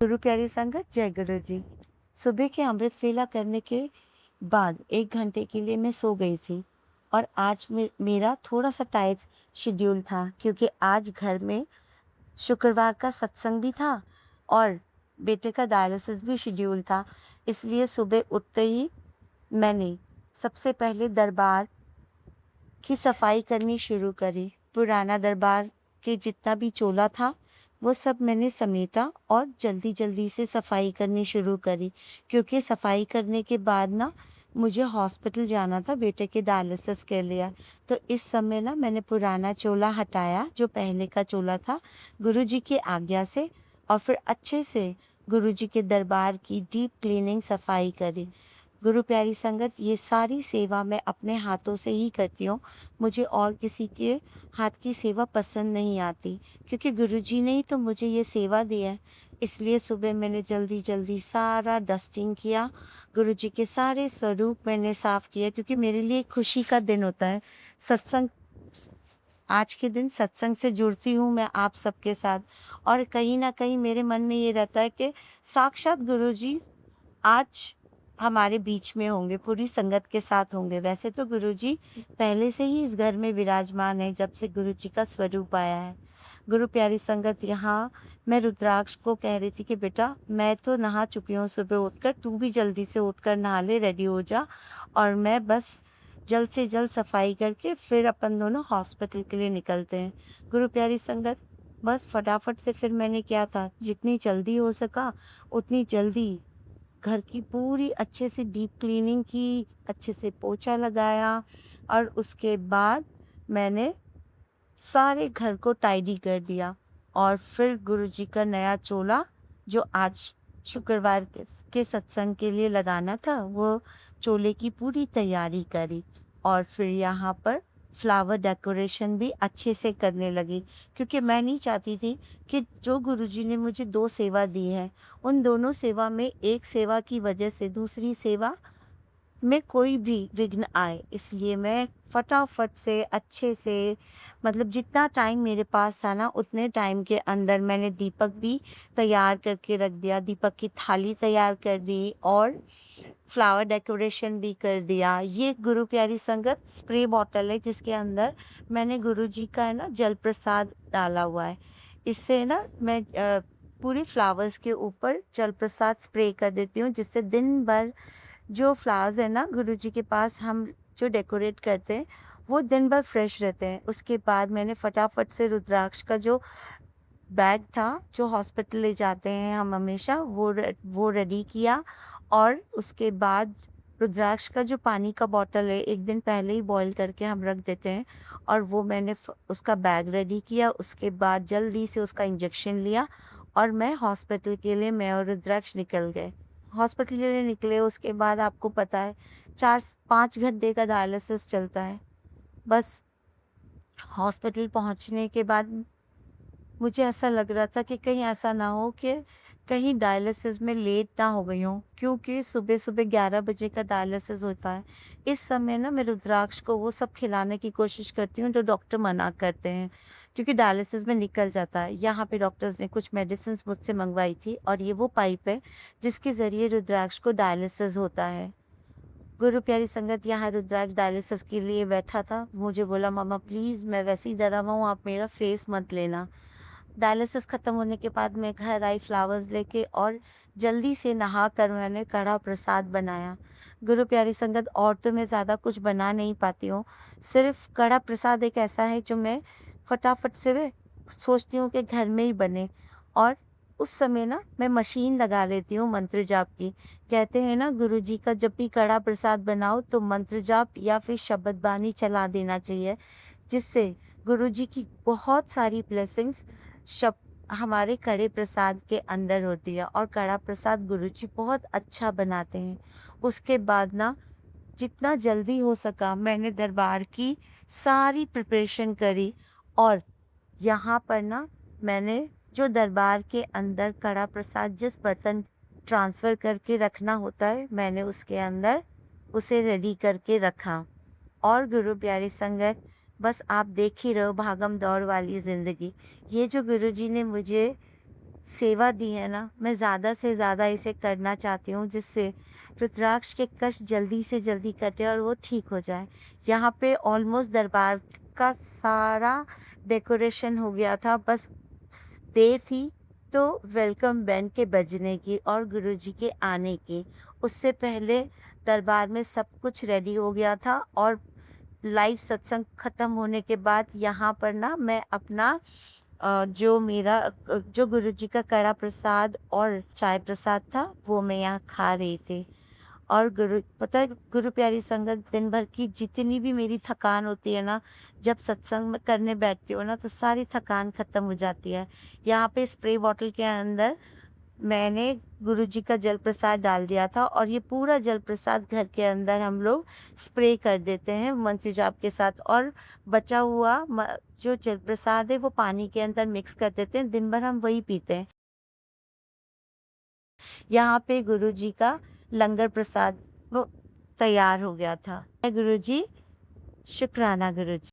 गुरु प्यारी संगत, जय गुरु जी। सुबह के अमृत वेला करने के बाद 1 घंटे के लिए मैं सो गई थी और आज मेरा थोड़ा-सा टाइट शेड्यूल था क्योंकि आज घर में शुक्रवार का सत्संग भी था और बेटे का डायलिसिस भी शेड्यूल था। इसलिए सुबह उठते ही मैंने सबसे पहले दरबार की सफाई करनी शुरू करी। पुराना दरबार के जितना भी चोला था, वो सब मैंने समेटा और जल्दी-जल्दी से सफाई करनी शुरू करी, क्योंकि सफाई करने के बाद ना मुझे हॉस्पिटल जाना था बेटे के डायलिसिस के लिए। तो इस समय ना मैंने पुराना चोला हटाया, जो पहले का चोला था, गुरुजी की आज्ञा से, और फिर अच्छे से गुरुजी के दरबार की डीप क्लीनिंग सफाई करी। गुरु प्यारी संगत, ये सारी सेवा मैं अपने हाथों से ही करती हूँ। मुझे और किसी के हाथ की सेवा पसंद नहीं आती, क्योंकि गुरुजी ने ही तो मुझे ये सेवा दी है। इसलिए सुबह मैंने जल्दी-जल्दी सारा डस्टिंग किया, गुरुजी के सारे स्वरूप मैंने साफ़ किया, क्योंकि मेरे लिए खुशी का दिन होता है। सत्संग आज के दिन सत्संग से जुड़ती हूँ मैं आप सबके साथ, और कहीं न कहीं मेरे मन में ये रहता है कि साक्षात गुरुजी आज हमारे बीच में होंगे, पूरी संगत के साथ होंगे। वैसे तो गुरुजी पहले से ही इस घर में विराजमान है, जब से गुरुजी का स्वरूप आया है। गुरु प्यारी संगत, यहाँ मैं रुद्राक्ष को कह रही थी कि बेटा, मैं तो नहा चुकी हूँ सुबह उठकर, तू भी जल्दी से उठकर नहा ले, रेडी हो जा, और मैं बस जल्द से जल्द सफाई करके फिर अपन दोनों हॉस्पिटल के लिए निकलते हैं। गुरु प्यारी संगत, बस फटाफट से फिर मैंने क्या था, जितनी जल्दी हो सका उतनी जल्दी घर की पूरी अच्छे से डीप क्लीनिंग की, अच्छे से पोछा लगाया, और उसके बाद मैंने सारे घर को टाइडी कर दिया, और फिर गुरुजी का नया चोला, जो आज शुक्रवार के सत्संग के लिए लगाना था, वो चोले की पूरी तैयारी करी, और फिर यहाँ पर फ्लावर डेकोरेशन भी अच्छे से करने लगी, क्योंकि मैं नहीं चाहती थी कि जो गुरुजी ने मुझे 2 सेवा दी है, उन दोनों सेवा में एक सेवा की वजह से दूसरी सेवा में कोई भी विघ्न आए। इसलिए मैं फटाफट से अच्छे से, मतलब जितना टाइम मेरे पास था ना, उतने टाइम के अंदर मैंने दीपक भी तैयार करके रख दिया, दीपक की थाली तैयार कर दी और फ्लावर डेकोरेशन भी कर दिया। ये गुरु प्यारी संगत स्प्रे बॉटल है, जिसके अंदर मैंने गुरुजी का है ना जल प्रसाद डाला हुआ है। इससे ना मैं पूरे फ्लावर्स के ऊपर जल प्रसाद स्प्रे कर देती हूँ, जिससे दिन भर जो फ्लावर्स है ना गुरुजी के पास हम जो डेकोरेट करते हैं, वो दिन भर फ्रेश रहते हैं। उसके बाद मैंने फटाफट से रुद्राक्ष का जो बैग था, जो हॉस्पिटल ले जाते हैं हम हमेशा, वो रेडी किया, और उसके बाद रुद्राक्ष का जो पानी का बॉटल है, एक दिन पहले ही बॉयल करके हम रख देते हैं, और वो मैंने उसका बैग रेडी किया। उसके बाद जल्दी से उसका इंजेक्शन लिया, और मैं हॉस्पिटल के लिए, मैं और रुद्राक्ष निकल गए। हॉस्पिटल के लिए निकले, उसके बाद आपको पता है 4-5 घंटे का डायलिसिस चलता है। बस हॉस्पिटल पहुंचने के बाद मुझे ऐसा लग रहा था कि कहीं ऐसा ना हो कि कहीं डायलिसिस में लेट ना हो गई हूँ, क्योंकि सुबह-सुबह 11 बजे का डायलिसिस होता है। इस समय ना मैं रुद्राक्ष को वो सब खिलाने की कोशिश करती हूँ जो डॉक्टर मना करते हैं, क्योंकि डायलिसिस में निकल जाता है। यहाँ पे डॉक्टर्स ने कुछ मेडिसिन्स मुझसे मंगवाई थी, और ये वो पाइप है जिसके ज़रिए रुद्राक्ष को डायलिसिस होता है। गुरु प्यारी संगत, यहाँ रुद्राक्ष डायलिसिस के लिए बैठा था। मुझे बोला, मम्मा प्लीज़, मैं वैसे ही डरा हुआ हूँ, आप मेरा फेस मत लेना। डायलिसिस ख़त्म होने के बाद मैं घर आई फ्लावर्स लेके, और जल्दी से नहा कर मैंने कढ़ा प्रसाद बनाया। गुरु प्यारी संगत, और तो मैं ज़्यादा कुछ बना नहीं पाती हूँ। सिर्फ़ कढ़ा प्रसाद एक ऐसा है जो मैं फटाफट से सोचती हूँ कि घर में ही बने, और उस समय ना मैं मशीन लगा लेती हूँ मंत्र जाप की। कहते हैं ना, गुरुजी का जब भी कढ़ा प्रसाद बनाओ तो मंत्र जाप या फिर शब्द बानी चला देना चाहिए, जिससे गुरुजी की बहुत सारी ब्लेसिंग्स शब हमारे कड़े प्रसाद के अंदर होती है, और कड़ा प्रसाद गुरुजी बहुत अच्छा बनाते हैं। उसके बाद ना, जितना जल्दी हो सका मैंने दरबार की सारी प्रिपरेशन करी, और यहाँ पर ना मैंने जो दरबार के अंदर कड़ा प्रसाद जिस बर्तन ट्रांसफ़र करके रखना होता है, मैंने उसके अंदर उसे रेडी करके रखा। और गुरु प्यारी संगत, बस आप देख ही रहो भागम दौड़ वाली ज़िंदगी। ये जो गुरुजी ने मुझे सेवा दी है ना, मैं ज़्यादा से ज़्यादा इसे करना चाहती हूँ, जिससे रुद्राक्ष के कष्ट जल्दी से जल्दी कटे और वो ठीक हो जाए। यहाँ पे ऑलमोस्ट दरबार का सारा डेकोरेशन हो गया था, बस देर थी तो वेलकम बैंड के बजने की और गुरुजी के आने की। उससे पहले दरबार में सब कुछ रेडी हो गया था, और लाइव सत्संग खत्म होने के बाद यहाँ पर ना मैं अपना जो गुरुजी का कड़ा प्रसाद और चाय प्रसाद था, वो मैं यहाँ खा रही थी। और पता है, गुरु प्यारी संगत, दिन भर की जितनी भी मेरी थकान होती है ना, जब सत्संग में करने बैठती हूँ ना, तो सारी थकान खत्म हो जाती है। यहाँ पे स्प्रे बॉटल के अंदर मैंने गुरुजी का जल प्रसाद डाल दिया था, और ये पूरा जल प्रसाद घर के अंदर हम लोग स्प्रे कर देते हैं मंत्र जाप के साथ, और बचा हुआ जो जल प्रसाद है वो पानी के अंदर मिक्स कर देते हैं। दिन भर हम वही पीते हैं। यहाँ पे गुरुजी का लंगर प्रसाद वो तैयार हो गया था। गुरुजी, शुक्राना गुरुजी।